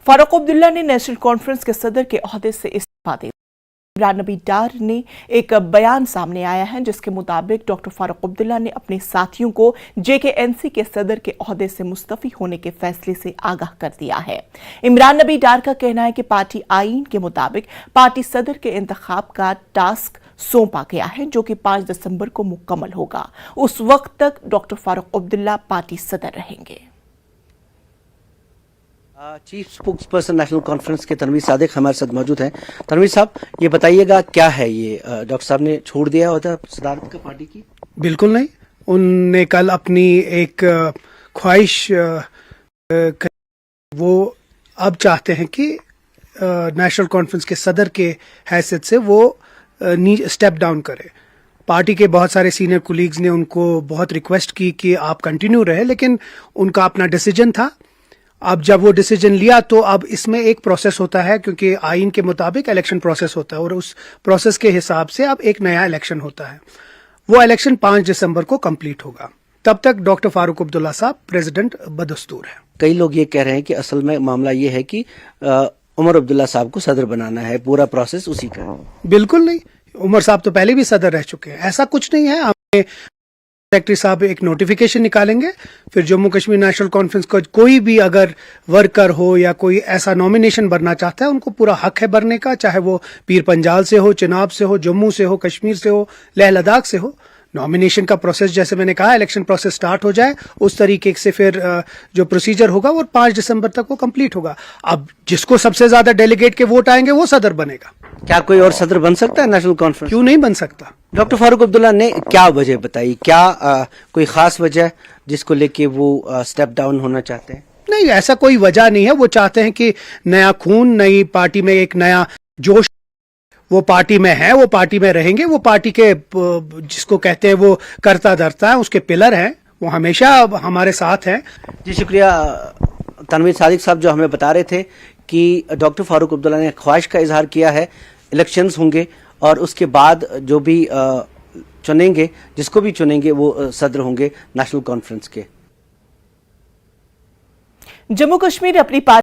फारूक अब्दुल्ला ने national conference के सदर के ओहदे से इस्तीफा दे दिया। इमरान नबी डार ने एक बयान सामने आया है जिसके मुताबिक डॉक्टर फारूक अब्दुल्ला ने अपने साथियों को JKNC के सदर के ओहदे से मुस्तफी होने के फैसले से आगाह कर दिया है। इमरान नबी डार का कहना है कि पार्टी आईन के मुताबिक पार्टी सदर के इंतखाब का टास्क सौंपा गया है जो कि 5 दिसंबर को मुकम्मल होगा। उस वक्त तक डॉक्टर फारूक अब्दुल्ला पार्टी सदर रहेंगे। Chief spokes person national conference के तनवीर सादिक हमारे साथ मौजूद हैं। तनवीर साहब, ये बताइएगा क्या है ये डॉक्टर साहब ने छोड़ दिया होता सदारत का पार्टी की? बिल्कुल नहीं। उनने कल अपनी एक ख्वाहिश वो अब चाहते हैं कि नेशनल कॉन्फ्रेंस के सदर के हैसियत से वो स्टेप डाउन करे। पार्टी के बहुत सारे सीनियर कोलीग्स ने उनको बहुत रिक्वेस्ट की कि आप कंटिन्यू रहे, लेकिन उनका अपना डिसीजन था। अब जब वो डिसीजन लिया तो अब इसमें एक प्रोसेस होता है, क्योंकि आइन के मुताबिक इलेक्शन प्रोसेस होता है और उस प्रोसेस के हिसाब से अब एक नया इलेक्शन होता है। वो इलेक्शन 5 दिसंबर को कंप्लीट होगा। तब तक डॉक्टर फारूक अब्दुल्ला साहब प्रेसिडेंट बदस्तूर है। कई लोग ये कह रहे हैं कि असल में मामला ये है कि उमर अब्दुल्ला साहब को सदर बनाना है, पूरा प्रोसेस उसी का है। बिल्कुल नहीं, उमर साहब तो पहले भी सदर रह चुके हैं। ऐसा कुछ नहीं है। हमें सेक्रेटरी साहब एक नोटिफिकेशन निकालेंगे, फिर जम्मू कश्मीर नेशनल कॉन्फ्रेंस का कोई भी अगर वर्कर हो या कोई ऐसा नॉमिनेशन भरना चाहता है, उनको पूरा हक है भरने का, चाहे वो पीर पंजाल से हो, चिनाब से हो, जम्मू से हो, कश्मीर से हो, लेह लद्दाख से हो। नॉमिनेशन का प्रोसेस, जैसे मैंने कहा, इलेक्शन प्रोसेस स्टार्ट हो जाए उस तरीके से फिर जो प्रोसीजर होगा वो 5 दिसंबर तक वो कंप्लीट होगा। अब जिसको सबसे ज्यादा डेलीगेट के वोट आएंगे वो सदर बनेगा। क्या कोई और सदर बन सकता है नेशनल कॉन्फ्रेंस? क्यों नहीं बन सकता। डॉक्टर फारूक अब्दुल्ला ने क्या वजह बताई? क्या कोई खास वजह जिसको लेके वो स्टेप डाउन होना चाहते हैं? नहीं, ऐसा कोई वजह नहीं है। वो चाहते हैं कि नया खून, नई पार्टी में एक नया जोश, वो पार्टी में है, वो पार्टी में रहेंगे। वो पार्टी के जिसको कहते हैं वो करता धरता है, उसके पिलर हैं, वो हमेशा हमारे साथ हैं। जी शुक्रिया तनवीर सादिक साहब, जो हमें बता रहे थे कि डॉक्टर फारूक अब्दुल्ला ने ख्वाहिश का इजहार किया है, इलेक्शंस होंगे और उसके बाद जो भी चुनेंगे, जिसको भी चुनेंगे वो सदर होंगे नेशनल कॉन्फ्रेंस के। जम्मू कश्मीर अपनी